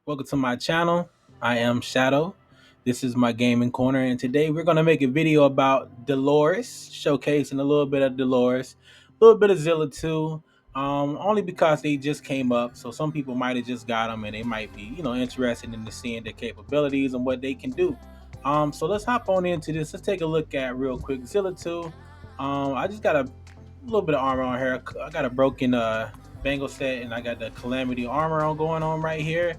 Welcome to my channel. I am Shadow. This is my gaming corner, and today we're gonna make a video about Dolores, showcasing a little bit of Dolores, a little bit of Zilla too. Only because they just came up, so some people might have just got them, and they might be, interested in seeing their capabilities and what they can do. So let's hop on into this. Let's take a look at real quick Zilla two. I just got a little bit of armor on here. I got a broken Bengal set, and I got the Calamity armor on going on right here.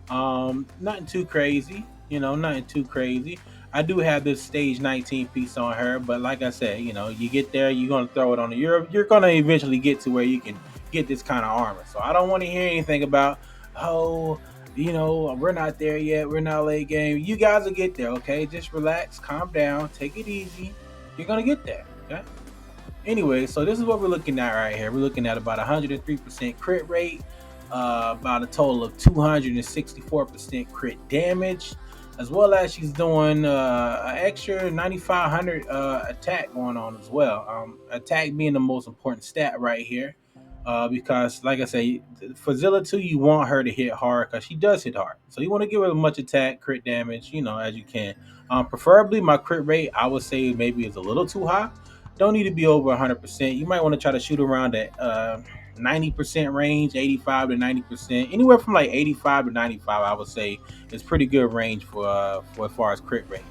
Nothing too crazy, nothing too crazy. I do have this stage 19 piece on her, but like I said, you get there, you're gonna throw it on the. You're gonna eventually get to where you can get this kind of armor. So I don't want to hear anything about, oh, we're not there yet. We're not late game. You guys will get there, okay? Just relax, calm down, take it easy. You're gonna get there, okay? Anyway, so this is what we're looking at right here. We're looking at about 103% crit rate, about a total of 264% crit damage, as well as she's doing an extra 9500 attack going on as well. Attack being the most important stat right here, because like I say, for Zilla 2, you want her to hit hard because she does hit hard. So you want to give her as much attack, crit damage, as you can. Preferably, my crit rate, I would say maybe is a little too high. Don't need to be over 100%. You might want to try to shoot around that 90% range, 85 to 90%, anywhere from like 85 to 95. I would say is pretty good range for as far as crit rate.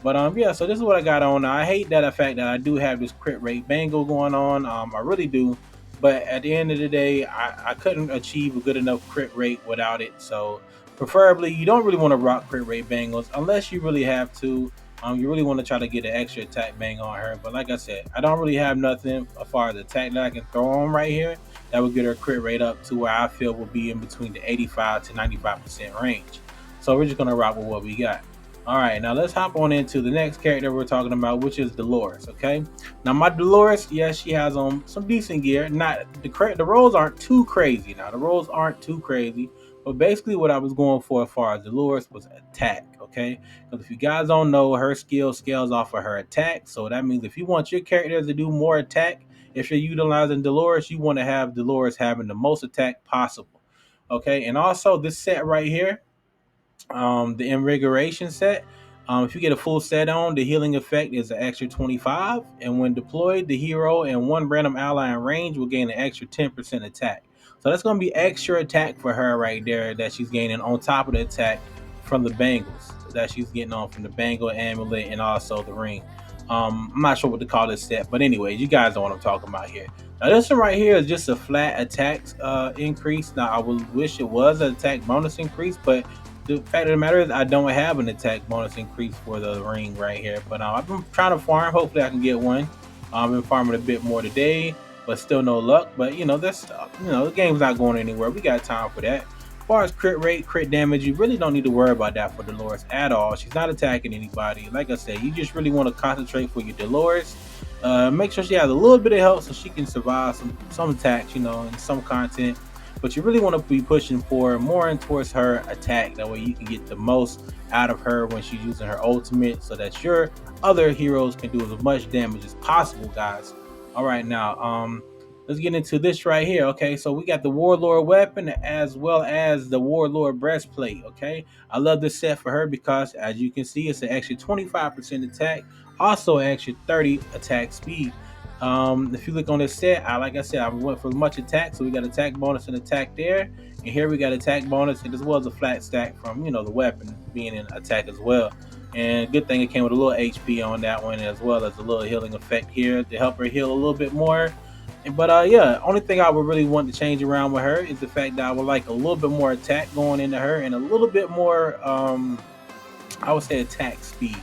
But yeah, so this is what I got on. I hate that the fact that I do have this crit rate bangle going on. I really do. But at the end of the day, I couldn't achieve a good enough crit rate without it. So preferably, you don't really want to rock crit rate bangles unless you really have to. You really want to try to get an extra attack bang on her. But like I said, I don't really have nothing as far as attack that I can throw on right here that would get her crit rate up to where I feel will be in between the 85 to 95% range. So we're just going to rock with what we got. All right, now let's hop on into the next character we're talking about, which is Dolores. Okay, now my Dolores, yes, she has on some decent gear. Not the rolls aren't too crazy. Now the rolls aren't too crazy, but basically what I was going for as far as Dolores was attack. Okay, because if you guys don't know, her skill scales off of her attack. So that means if you want your characters to do more attack, if you're utilizing Dolores, you want to have Dolores having the most attack possible. Okay, and also this set right here, the invigoration set. If you get a full set on, the healing effect is an extra 25, and when deployed, the hero and one random ally in range will gain an extra 10% attack. So that's going to be extra attack for her right there that she's gaining on top of the attack from the bangles that she's getting on from the bangle amulet and also the ring. I'm not sure what to call this set, but anyways, you guys know what I'm talking about here. Now this one right here is just a flat attack increase. Now I would wish it was an attack bonus increase, but the fact of the matter is I don't have an attack bonus increase for the ring right here. But I've been trying to farm. Hopefully I can get one. I've been farming a bit more today, but still no luck. But that's the game's not going anywhere. We got time for that. As far as crit rate, crit damage, you really don't need to worry about that for Dolores at all. She's not attacking anybody. Like I said, you just really want to concentrate for your Dolores. Make sure she has a little bit of help so she can survive some attacks, and some content. But you really want to be pushing for more in towards her attack. That way you can get the most out of her when she's using her ultimate, so that your other heroes can do as much damage as possible, guys. All right, now let's get into this right here. Okay, so we got the Warlord weapon as well as the Warlord breastplate. Okay, I love this set for her because, as you can see, it's an extra 25% attack, also an extra 30 attack speed. If you look on this set, like I said, I went for much attack, so we got attack bonus and attack there, and here we got attack bonus and as well as a flat stack from the weapon being in attack as well. And good thing it came with a little HP on that one, as well as a little healing effect here to help her heal a little bit more. But yeah, only thing I would really want to change around with her is the fact that I would like a little bit more attack going into her and a little bit more I would say attack speed,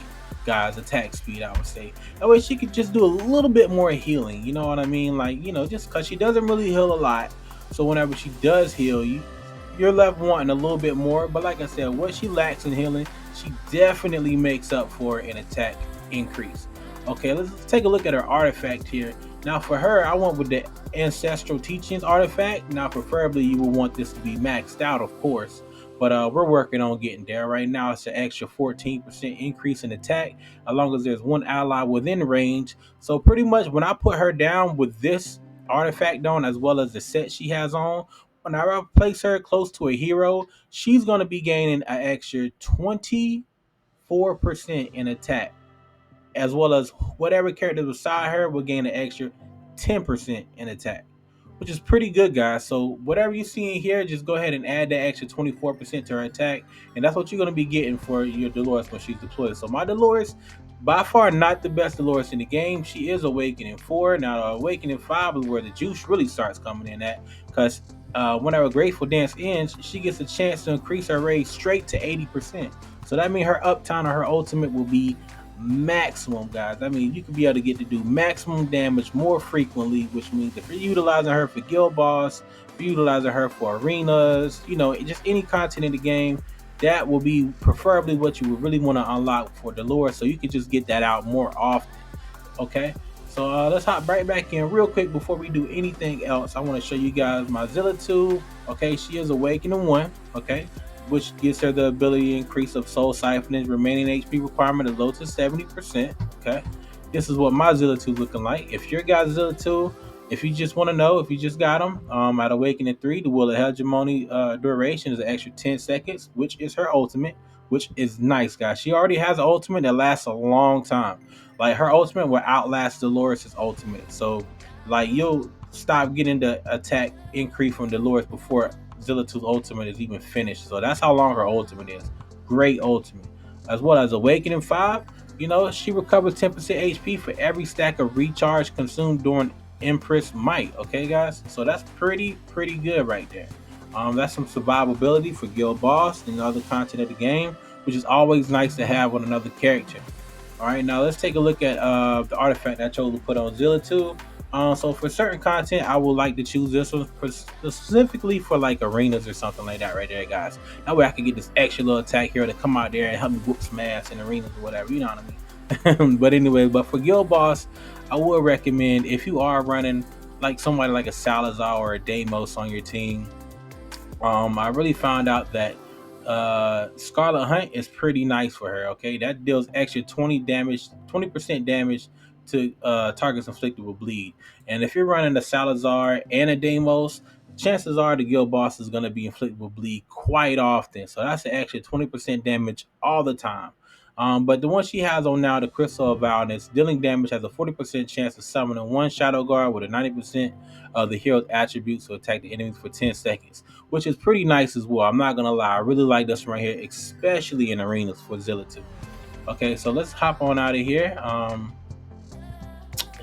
guys. Attack speed, I would say. That way she could just do a little bit more healing. You know what I mean? Like, just because she doesn't really heal a lot. So whenever she does heal, you're left wanting a little bit more. But like I said, what she lacks in healing, she definitely makes up for an attack increase. Okay, let's take a look at her artifact here. Now for her, I went with the Ancestral Teachings artifact. Now preferably you would want this to be maxed out, of course. But we're working on getting there. Right now, it's an extra 14% increase in attack, as long as there's one ally within range. So pretty much when I put her down with this artifact on, as well as the set she has on, when I place her close to a hero, she's gonna be gaining an extra 24% in attack, as well as whatever character beside her will gain an extra 10% in attack, which is pretty good, guys. So whatever you see in here, just go ahead and add that extra 24% to her attack, and that's what you're going to be getting for your Dolores when she's deployed. So my Dolores, by far not the best Dolores in the game. She is Awakening 4. Now Awakening 5 is where the juice really starts coming in at, because whenever Grateful Dance ends, she gets a chance to increase her rage straight to 80%. So that means her uptime or her ultimate will be maximum, guys. I mean, you could be able to get to do maximum damage more frequently, which means if you're utilizing her for guild boss, if you're utilizing her for arenas, just any content in the game, that will be preferably what you would really want to unlock for Dolores, so you can just get that out more often. Okay, so let's hop right back in real quick before we do anything else. I want to show you guys my Zilla 2. Okay, she is Awakening 1. Okay, which gives her the ability to increase of soul siphoning. Remaining HP requirement is low to 70%. Okay, this is what my Zilla 2 is looking like. If your guys Zilla 2, if you just want to know, if you just got them, at Awakening 3, the Will of Hegemony duration is an extra 10 seconds, which is her ultimate, which is nice, guys. She already has an ultimate that lasts a long time. Like, her ultimate will outlast Dolores' ultimate. So, like, you'll stop getting the attack increase from Dolores before Zilla 2's ultimate is even finished. So that's how long her ultimate is. Great ultimate. As well as Awakening 5, she recovers 10% HP for every stack of recharge consumed during Empress Might. Okay, guys? So that's pretty good right there. That's some survivability for Guild Boss and other content of the game, which is always nice to have on another character. All right, now let's take a look at the artifact I chose to put on Zilla 2. So for certain content, I would like to choose this one specifically for like arenas or something like that right there, guys. That way I can get this extra little attack here to come out there and help me whoop some ass in arenas or whatever, you know what I mean? But anyway, but for Guild Boss, I would recommend, if you are running like somebody like a Salazar or a Deimos on your team, I really found out that Scarlet Hunt is pretty nice for her. Okay, that deals extra 20% damage to targets inflicted with bleed. And if you're running a Salazar and a Deimos, chances are the guild boss is going to be inflicted with bleed quite often. So that's an extra 20% damage all the time. But the one she has on now, the Crystal of Violence, dealing damage has a 40% chance of summoning one Shadow Guard with a 90% of the hero's attributes to attack the enemies for 10 seconds, which is pretty nice as well. I'm not gonna lie, I really like this right here, especially in arenas for Zilla 2. Okay, so let's hop on out of here.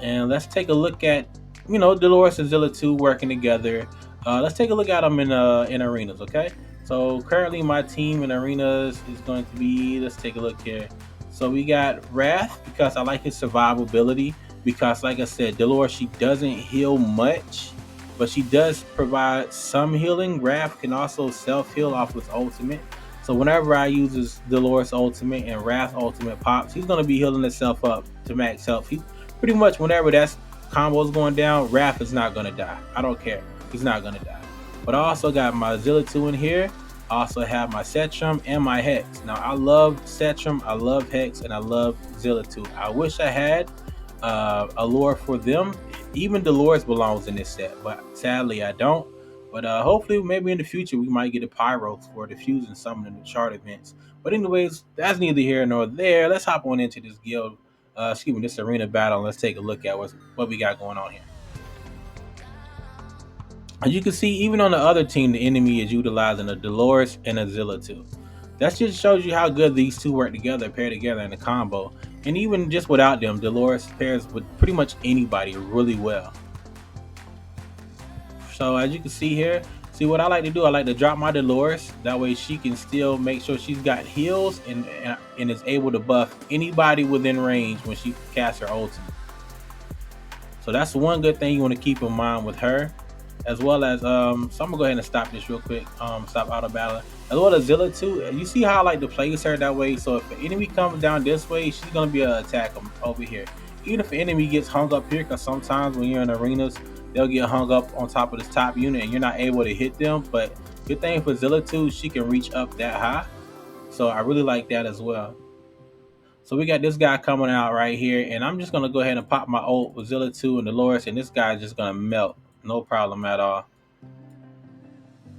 And let's take a look at, Dolores and Zilla 2 working together. Let's take a look at them in arenas, okay? So currently my team in arenas is going to be, let's take a look here. So we got Wrath, because I like his survivability, because like I said, Dolores, she doesn't heal much, but she does provide some healing. Wrath can also self-heal off his ultimate. So whenever I use his Dolores ultimate and Wrath ultimate pops, he's going to be healing himself up to max health. Pretty much whenever that combo is going down, Raph is not gonna die. I don't care. He's not gonna die. But I also got my Zilla 2 in here. I also have my Setrum and my Hex. Now I love Setrum, I love Hex, and I love Zilla 2. I wish I had a lore for them. Even Dolores belongs in this set, but sadly I don't. But hopefully, maybe in the future, we might get a Pyros for diffusing some of the chart events. But anyways, that's neither here nor there. Let's hop on into this guild, this arena battle. And let's take a look at what we got going on here. As you can see, even on the other team, the enemy is utilizing a Dolores and a Zilla 2. That just shows you how good these two work together, pair together in a combo. And even just without them, Dolores pairs with pretty much anybody really well. So as you can see here, see what I like to do, I like to drop my Dolores. That way she can still make sure she's got heals and is able to buff anybody within range when she casts her ultimate. So that's one good thing you want to keep in mind with her. As well as, so I'm gonna go ahead and stop this real quick, stop auto battle. As well as Zilla 2, you see how I like to place her that way, so if an enemy comes down this way, she's gonna be able to attack them over here. Even if an enemy gets hung up here, because sometimes when you're in arenas, they'll get hung up on top of this top unit and you're not able to hit them. But good thing for Zilla 2, she can reach up that high. So I really like that as well. So we got this guy coming out right here, and I'm just gonna go ahead and pop my ult with Zilla 2 and Dolores, and this guy's just gonna melt. No problem at all.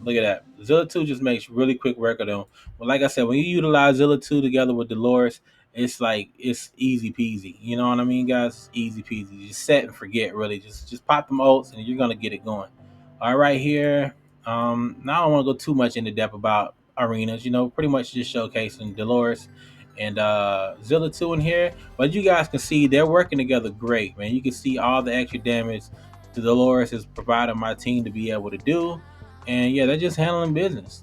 Look at that. Zilla 2 just makes really quick work of them. But like I said, when you utilize Zilla 2 together with Dolores, it's like it's easy peasy. You know what I mean, guys? It's easy peasy. You just set and forget, really. Just pop them ults and you're gonna get it going. All right, here. Now I don't want to go too much into depth about arenas. You know, pretty much just showcasing Dolores and Zilla 2 in here. But you guys can see they're working together great, man. You can see all the extra damage the Dolores is providing my team to be able to do. And yeah, they're just handling business.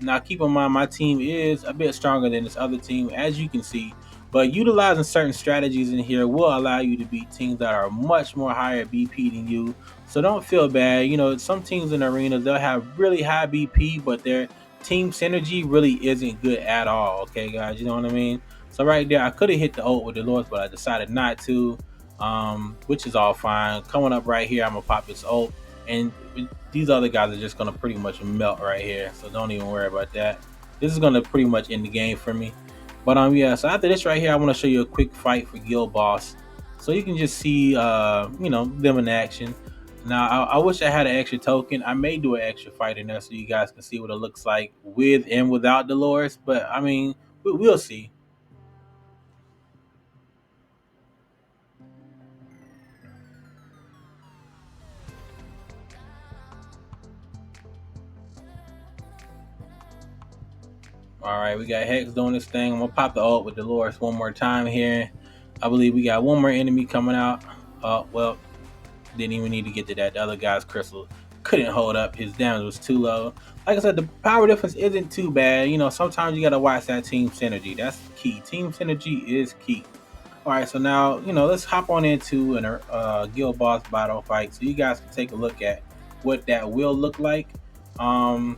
Now, keep in mind, my team is a bit stronger than this other team, as you can see. But utilizing certain strategies in here will allow you to beat teams that are much more higher BP than you. So don't feel bad. You know, some teams in arenas, they'll have really high BP, but their team synergy really isn't good at all. Okay, guys, you know what I mean? So right there, I could have hit the ult with Dolores, but I decided not to, which is all fine. Coming up right here, I'm going to pop this ult. And these other guys are just gonna pretty much melt right here, so don't even worry about that. This is gonna pretty much end the game for me. But yeah, so after this right here, I want to show you a quick fight for Guild Boss, so you can just see you know, them in action. Now I wish I had an extra token. I may do an extra fight in there so you guys can see what it looks like with and without Dolores, but I mean we'll see. All right, we got Hex doing this thing. I'm gonna pop the ult with Dolores one more time here. I believe we got one more enemy coming out. Well, didn't even need to get to that. The other guy's crystal couldn't hold up. His damage was too low. Like I said, the power difference isn't too bad. You know, sometimes you gotta watch that team synergy. That's key. Team synergy is key. All right, so now you know. Let's hop on into an guild boss battle fight, so you guys can take a look at what that will look like. Um,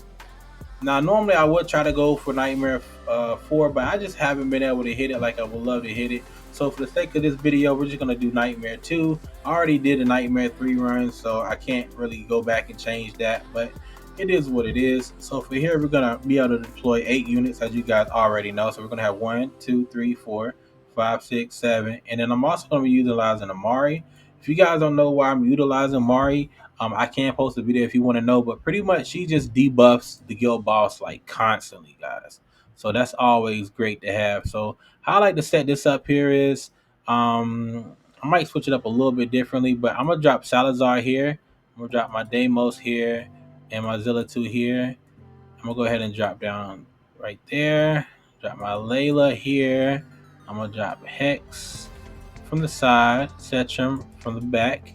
Now, normally I would try to go for Nightmare 4, but I just haven't been able to hit it like I would love to hit it. So for the sake of this video, we're just going to do Nightmare 2. I already did a Nightmare 3 run, so I can't really go back and change that, but it is what it is. So for here, we're going to be able to deploy 8 units, as you guys already know. So we're going to have 1, 2, 3, 4, 5, 6, 7. And then I'm also going to be utilizing Amari. If you guys don't know why I'm utilizing Amari, I can post a video if you want to know, but pretty much she just debuffs the guild boss like constantly, guys. So that's always great to have. So how I like to set this up here is I might switch it up a little bit differently, but I'm gonna drop Salazar here. I'm gonna drop my Deimos here and my Zilla 2 here. I'm gonna go ahead and drop down right there. Drop my Layla here. I'm gonna drop Hex from the side, Setchum from the back,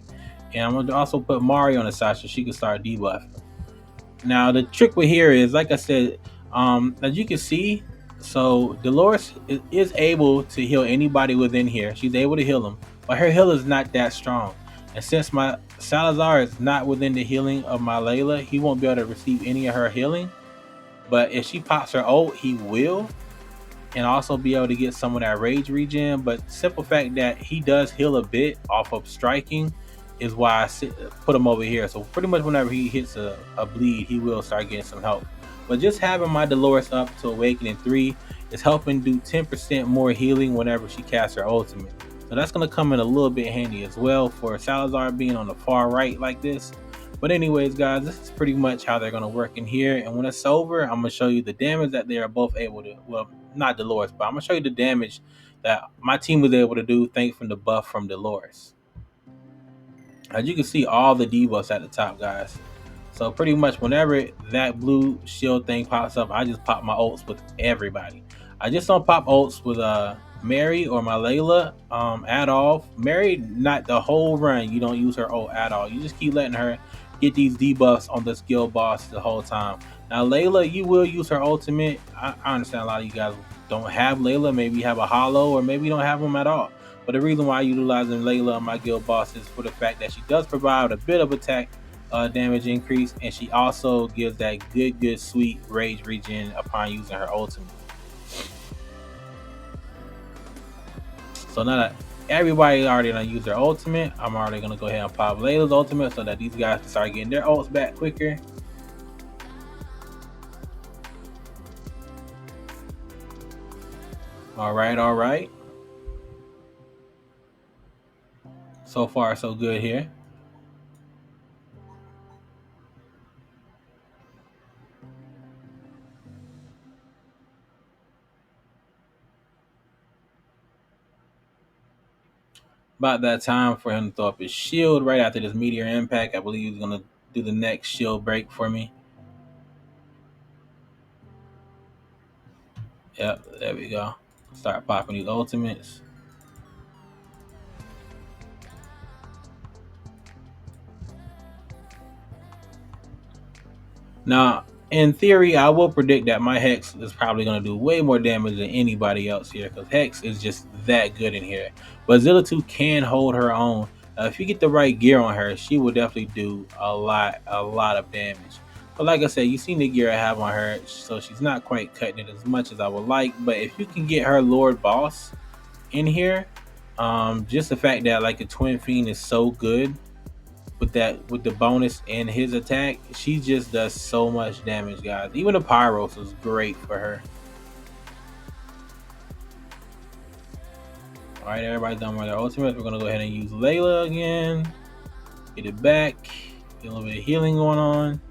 and I'm gonna also put Mari on the side so she can start debuffing. Now the trick with here is, like I said, as you can see, so Dolores is able to heal anybody within here. She's able to heal them, but her heal is not that strong. And since my Salazar is not within the healing of my Layla, he won't be able to receive any of her healing. But if she pops her ult, he will, and also be able to get some of that rage regen. But simple fact that he does heal a bit off of striking is why put him over here. So pretty much whenever he hits a bleed, he will start getting some help. But just having my Dolores up to Awakening 3 is helping do 10% more healing whenever she casts her ultimate. So that's going to come in a little bit handy as well for Salazar being on the far right like this. But anyways, guys, this is pretty much how they're going to work in here. And when it's over, I'm going to show you the damage that they are both able to, well, not Dolores, but I'm going to show you the damage that my team was able to do thanks from the buff from Dolores. As you can see, all the debuffs at the top, guys. So pretty much whenever that blue shield thing pops up, I just pop my ults with everybody. I just don't pop ults with Mary or my Layla at all. Mary, not the whole run. You don't use her ult at all. You just keep letting her get these debuffs on the skill boss the whole time. Now Layla, you will use her ultimate. I understand a lot of you guys don't have Layla. Maybe you have a hollow, or maybe you don't have them at all. But the reason why I utilizing Layla on my guild boss is for the fact that she does provide a bit of attack damage increase, and she also gives that good sweet rage regen upon using her ultimate. So now that everybody already gonna use their ultimate, I'm already gonna go ahead and pop Layla's ultimate so that these guys can start getting their ults back quicker. All right. So far, so good here. About that time for him to throw up his shield right after this meteor impact. I believe he's gonna do the next shield break for me. Yep, there we go. Start popping these ultimates. Now, in theory, I will predict that my Hex is probably going to do way more damage than anybody else here because Hex is just that good in here. But Zilla 2 can hold her own. If you get the right gear on her, she will definitely do a lot of damage. But like I said, you seen the gear I have on her, so she's not quite cutting it as much as I would like. But if you can get her Lord Boss in here, just the fact that like a Twin Fiend is so good with the bonus and his attack, she just does so much damage, guys. Even the Pyros is great for her. All right, everybody's done with their ultimates. We're gonna go ahead and use Layla again. Get it back. Get a little bit of healing going on.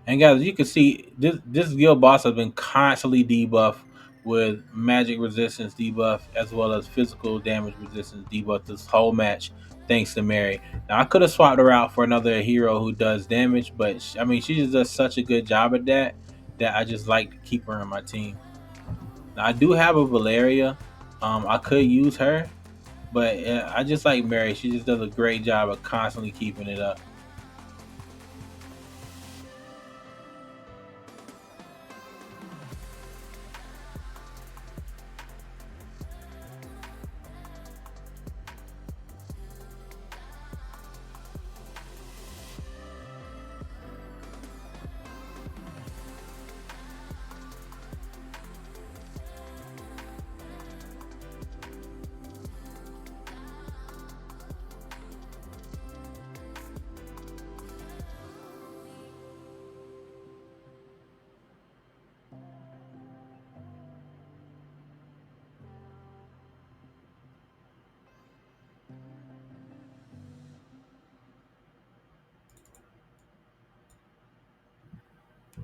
And guys, you can see this guild boss has been constantly debuffed with magic resistance debuff as well as physical damage resistance debuff this whole match, thanks to Mary. Now I could have swapped her out for another hero who does damage, but I mean she just does such a good job at that that I just like to keep her on my team. Now I do have a Valeria. I could use her, but I just like Mary. She just does a great job of constantly keeping it up.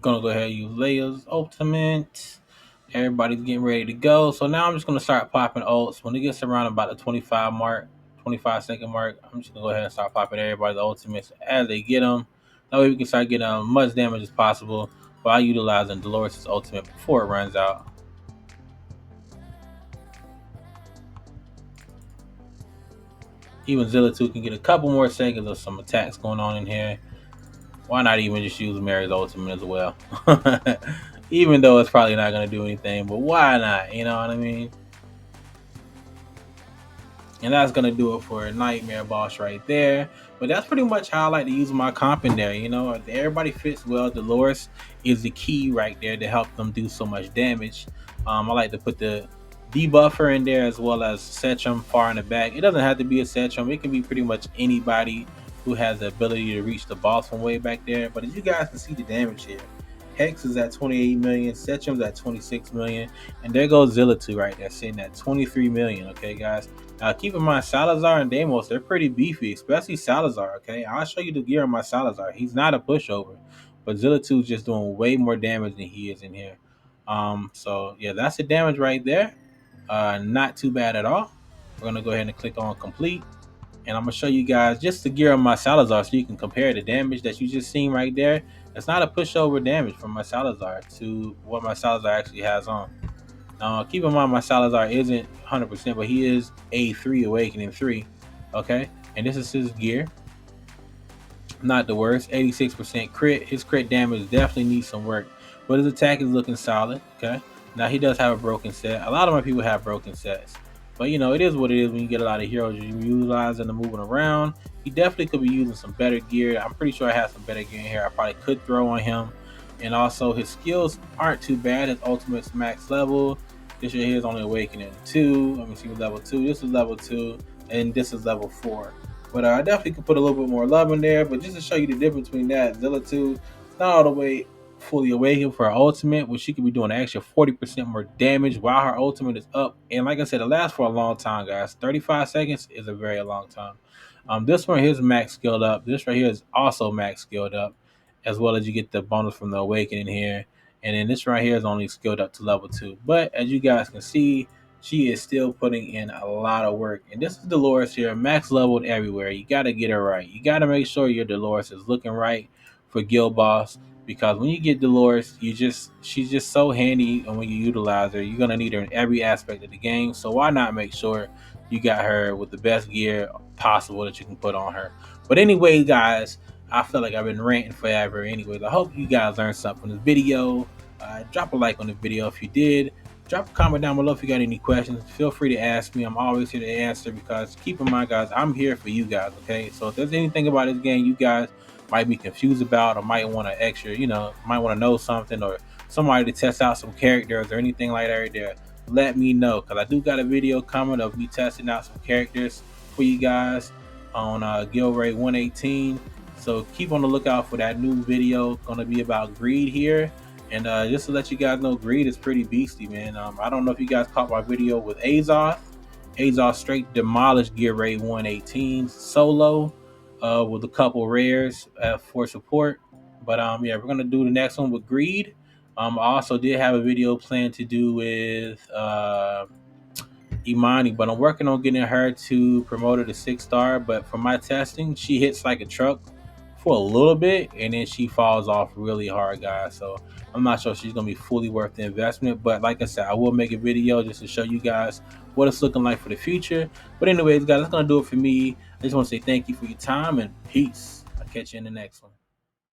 Gonna go ahead and use Leia's ultimate. Everybody's getting ready to go. So now I'm just gonna start popping ults. When it gets around about the 25 mark, 25-second mark, I'm just gonna go ahead and start popping everybody's ultimates as they get them. That way we can start getting as much damage as possible while utilizing Dolores' ultimate before it runs out. Even Zilla 2 can get a couple more seconds of some attacks going on in here. Why not even just use Mary's ultimate as well? Even though it's probably not going to do anything, but why not? You know what I mean? And that's gonna do it for a nightmare boss right there. But that's pretty much how I like to use my comp in there. You know, if everybody fits well, Dolores is the key right there to help them do so much damage. I like to put the debuffer in there as well as Setchum far in the back. It doesn't have to be a Setchum. It can be pretty much anybody who has the ability to reach the boss from way back there. But as you guys can see the damage here, Hex is at 28 million, Setchum's at 26 million, and there goes Zilla 2 right there sitting at 23 million. Okay, guys. Now, keep in mind, Salazar and Deimos, they're pretty beefy, especially Salazar, okay? I'll show you the gear on my Salazar. He's not a pushover, but Zilla 2 is just doing way more damage than he is in here. So, yeah, that's the damage right there. Not too bad at all. We're going to go ahead and click on complete. And I'm going to show you guys just the gear on my Salazar so you can compare the damage that you just seen right there. It's not a pushover damage from my Salazar to what my Salazar actually has on. Keep in mind my Salazar isn't 100%, but he is A3 Awakening 3. Okay, and this is his gear. Not the worst. 86% crit. His crit damage definitely needs some work, but his attack is looking solid. Okay, now he does have a broken set. A lot of my people have broken sets, but you know it is what it is when you get a lot of heroes you utilize and moving around. He definitely could be using some better gear. I'm pretty sure I have some better gear in here. I probably could throw on him, and also his skills aren't too bad. His ultimate's max level. This right here is only Awakening 2. Let me see what level 2. This is level 2, and this is level 4. But I definitely could put a little bit more love in there. But just to show you the difference between that, Zilla 2, it's not all the way fully awakened for her ultimate, which she could be doing an extra 40% more damage while her ultimate is up. And like I said, it lasts for a long time, guys. 35 seconds is a very long time. This one here is max skilled up. This right here is also max skilled up. as well as you get the bonus from the awakening here. And then this right here is only skilled up to level 2. But as you guys can see, she is still putting in a lot of work. And this is Dolores here, max leveled everywhere. You got to get her right. You got to make sure your Dolores is looking right for Guild Boss, because when you get Dolores, she's just so handy, and when you utilize her, you're gonna need her in every aspect of the game. So why not make sure you got her with the best gear possible that you can put on her? But anyway, guys, I feel like I've been ranting forever. Anyways, I hope you guys learned something from this video. Drop a like on the video if you did. Drop a comment down below if you got any questions. Feel free to ask me. I'm always here to answer, because keep in mind, guys, I'm here for you guys, okay? So if there's anything about this game you guys might be confused about, or might want to extra, might want to know something, or somebody to test out some characters or anything like that right there, let me know, because I do got a video coming of me testing out some characters for you guys on Guild Raid 118. So keep on the lookout for that new video. Going to be about greed here. And just to let you guys know, greed is pretty beastly, man. I don't know if you guys caught my video with Azoth. Azoth straight demolished Gear Raid 118 solo with a couple rares for support. But yeah, we're gonna do the next one with greed. I also did have a video planned to do with Imani, but I'm working on getting her to promote her to 6-star. But from my testing, she hits like a truck for a little bit, and then she falls off really hard, guys. So I'm not sure she's gonna be fully worth the investment. But like I said, I will make a video just to show you guys what it's looking like for the future. But anyways, guys, that's gonna do it for me. I just want to say thank you for your time, and peace. I'll catch you in the next one.